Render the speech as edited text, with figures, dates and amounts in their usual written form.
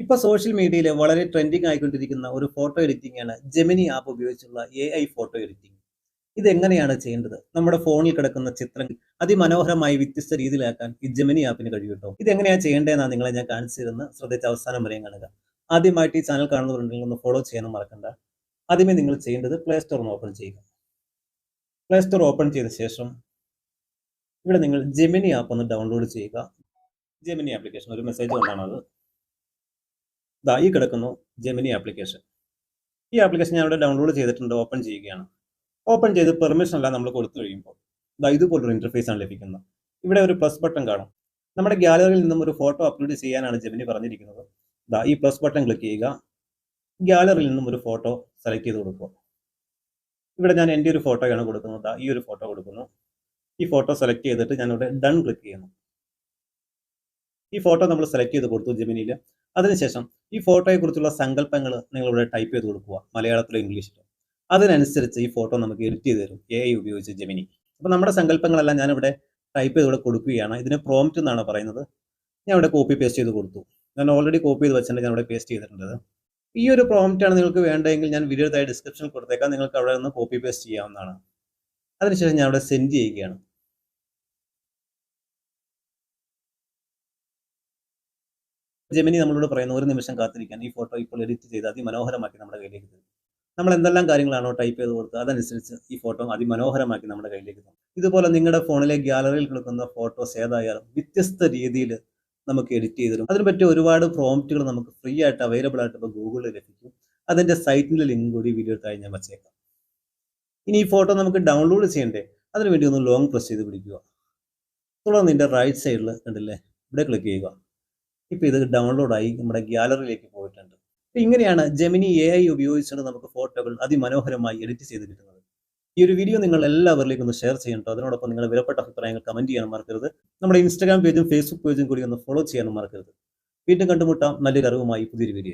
ഇപ്പോൾ സോഷ്യൽ മീഡിയയിൽ വളരെ ട്രെൻഡിങ് ആയിക്കൊണ്ടിരിക്കുന്ന ഒരു ഫോട്ടോ എഡിറ്റിംഗ് ആണ് ജെമിനി ആപ്പ് ഉപയോഗിച്ചുള്ള AI ഫോട്ടോ എഡിറ്റിംഗ്. ഇതെങ്ങനെയാണ് ചെയ്യേണ്ടത്? നമ്മുടെ ഫോണിൽ കിടക്കുന്ന ചിത്രങ്ങൾ അതിമനോഹരമായി വ്യത്യസ്ത രീതിയിലാക്കാൻ ഈ ജെമിനി ആപ്പിന് കഴിയും കേട്ടോ. ഇതെങ്ങനെയാണ് ചെയ്യേണ്ടതെന്നാണ് നിങ്ങളെ ഞാൻ കാണിച്ചു തരുന്നത്. ശ്രദ്ധിച്ച് അവസാനം വരെയും കാണുക. ആദ്യമായിട്ട് ഈ ചാനൽ കാണുന്നവരുണ്ടെങ്കിൽ ഒന്ന് ഫോളോ ചെയ്യാനും മറക്കണ്ട. ആദ്യമേ നിങ്ങൾ ചെയ്യേണ്ടത് പ്ലേ സ്റ്റോർ ഒന്ന് ഓപ്പൺ ചെയ്യുക. പ്ലേ സ്റ്റോർ ഓപ്പൺ ചെയ്ത ശേഷം ഇവിടെ നിങ്ങൾ ജെമിനി ആപ്പ് ഒന്ന് ഡൗൺലോഡ് ചെയ്യുക. ജെമിനി ആപ്ലിക്കേഷൻ ഒരു മെസ്സേജ് കൊണ്ടാണത്. ഈ കിടക്കുന്നു ജെമിനി ആപ്ലിക്കേഷൻ. ഈ ആപ്ലിക്കേഷൻ ഞാൻ ഇവിടെ ഡൗൺലോഡ് ചെയ്തിട്ടുണ്ട്. ഓപ്പൺ ചെയ്യുകയാണ്. ഓപ്പൺ ചെയ്ത് പെർമിഷൻ എല്ലാം നമ്മൾ കൊടുത്തു കഴിയുമ്പോൾ ഇതുപോലൊരു ഇന്റർഫേസ് ആണ് ലഭിക്കുന്നത്. ഇവിടെ ഒരു പ്ലസ് ബട്ടൺ കാണും. നമ്മുടെ ഗാലറിയിൽ നിന്നും ഒരു ഫോട്ടോ അപ്ലോഡ് ചെയ്യാനാണ് ജെമിനി പറഞ്ഞിരിക്കുന്നത്. ഈ പ്ലസ് ബട്ടൺ ക്ലിക്ക് ചെയ്യുക. ഗാലറിയിൽ നിന്നും ഒരു ഫോട്ടോ സെലക്ട് ചെയ്ത് കൊടുക്കുക. ഇവിടെ ഞാൻ എൻ്റെ ഒരു ഫോട്ടോയാണ് കൊടുക്കുന്നത്. ഈ ഒരു ഫോട്ടോ കൊടുക്കുന്നു. ഈ ഫോട്ടോ സെലക്ട് ചെയ്തിട്ട് ഞാനിവിടെ ഡൺ ക്ലിക്ക് ചെയ്യുന്നു. ഈ ഫോട്ടോ നമ്മൾ സെലക്ട് ചെയ്ത് കൊടുത്തു ജെമിനിയിൽ. അതിനുശേഷം ഈ ഫോട്ടോയെ കുറിച്ചുള്ള സങ്കല്പങ്ങൾ നിങ്ങളിവിടെ ടൈപ്പ് ചെയ്ത് കൊടുക്കുക, മലയാളത്തിലോ ഇംഗ്ലീഷിലോ. അതിനനുസരിച്ച് ഈ ഫോട്ടോ നമുക്ക് എഡിറ്റ് ചെയ്ത് തരും AI ഉപയോഗിച്ച് ജെമിനി. അപ്പോൾ നമ്മുടെ സങ്കല്പങ്ങളെല്ലാം ഞാനിവിടെ ടൈപ്പ് ചെയ്ത് ഇവിടെ കൊടുക്കുകയാണ്. ഇതിന് പ്രോംപ്റ്റ് എന്നാണ് പറയുന്നത്. ഞാൻ ഇവിടെ കോപ്പി പേസ്റ്റ് ചെയ്ത് കൊടുത്തു. ഞാൻ ഓൾറെഡി കോപ്പി ചെയ്ത് വെച്ചിട്ടുണ്ട്, ഞാൻ ഇവിടെ പേസ്റ്റ് ചെയ്തിട്ടുണ്ട്. ഈ ഒരു പ്രോംപ്റ്റ് ആണ് നിങ്ങൾക്ക് വേണ്ടതെങ്കിൽ ഞാൻ വീഡിയോ താഴെ ഡിസ്ക്രിപ്ഷനിൽ കൊടുത്തേക്കാം. നിങ്ങൾക്ക് അവിടെ നിന്ന് കോപ്പി പേസ്റ്റ് ചെയ്യാവുന്നതാണ്. അതിനുശേഷം ഞാൻ അവിടെ സെൻഡ് ചെയ്യുകയാണ്. ജെമിനി നമ്മളോട് പറയുന്ന ഒരു നിമിഷം കാത്തിരിക്കാൻ, ഈ ഫോട്ടോ ഇപ്പോൾ എഡിറ്റ് ചെയ്ത് അതിമനോഹരമാക്കി നമ്മുടെ കയ്യിലേക്ക് തരും. നമ്മൾ എന്തെല്ലാം കാര്യങ്ങളാണോ ടൈപ്പ് ചെയ്ത് കൊടുത്തത് അതനുസരിച്ച് ഈ ഫോട്ടോ അതിമനോഹരമാക്കി നമ്മുടെ കയ്യിലേക്ക് തരും. ഇതുപോലെ നിങ്ങളുടെ ഫോണിലെ ഗാലറിയിൽ കിടക്കുന്ന ഫോട്ടോസ് ഏതായാലും വ്യത്യസ്ത രീതിയിൽ നമുക്ക് എഡിറ്റ് ചെയ്ത് തരും. അതിന് പറ്റിയ ഒരുപാട് പ്രോംപ്റ്റുകൾ നമുക്ക് ഫ്രീ ആയിട്ട് അവൈലബിൾ ആയിട്ട് ഇപ്പോൾ ഗൂഗിളിൽ ലഭിക്കും. അതിൻ്റെ സൈറ്റിൻ്റെ ലിങ്ക് കൂടി വീഡിയോ താഴെ ഞാൻ വച്ചേക്കാം. ഇനി ഈ ഫോട്ടോ നമുക്ക് ഡൗൺലോഡ് ചെയ്യണ്ടേ? അതിനുവേണ്ടി ഒന്ന് ലോങ് പ്രസ് ചെയ്ത് പിടിക്കുക. തുടർന്ന് ഇതിൻ്റെ റൈറ്റ് സൈഡിൽ കണ്ടില്ലേ, ഇവിടെ ക്ലിക്ക് ചെയ്യുക. ഇപ്പോൾ ഇത് ഡൗൺലോഡായി നമ്മുടെ ഗാലറിയിലേക്ക് പോയിട്ടുണ്ട്. ഇങ്ങനെയാണ് ജെമിനി AI ഉപയോഗിച്ചുകൊണ്ട് നമുക്ക് ഫോട്ടോകൾ അതിമനോഹരമായി എഡിറ്റ് ചെയ്ത് കിട്ടുന്നത്. ഈ ഒരു വീഡിയോ നിങ്ങൾ എല്ലാവരിലേക്കും ഒന്ന് ഷെയർ ചെയ്യട്ടോ. അതിനോടൊപ്പം നിങ്ങളുടെ വിലപ്പെട്ട അഭിപ്രായങ്ങൾ കമന്റ് ചെയ്യാനും മറക്കരുത്. നമ്മുടെ ഇൻസ്റ്റാഗ്രാം പേജും ഫേസ്ബുക്ക് പേജും കൂടി ഒന്ന് ഫോളോ ചെയ്യാനും മറക്കരുത്. വീണ്ടും കണ്ടുമുട്ടാം നല്ലൊരു അറിവുമായി പുതിയൊരു വീഡിയോ.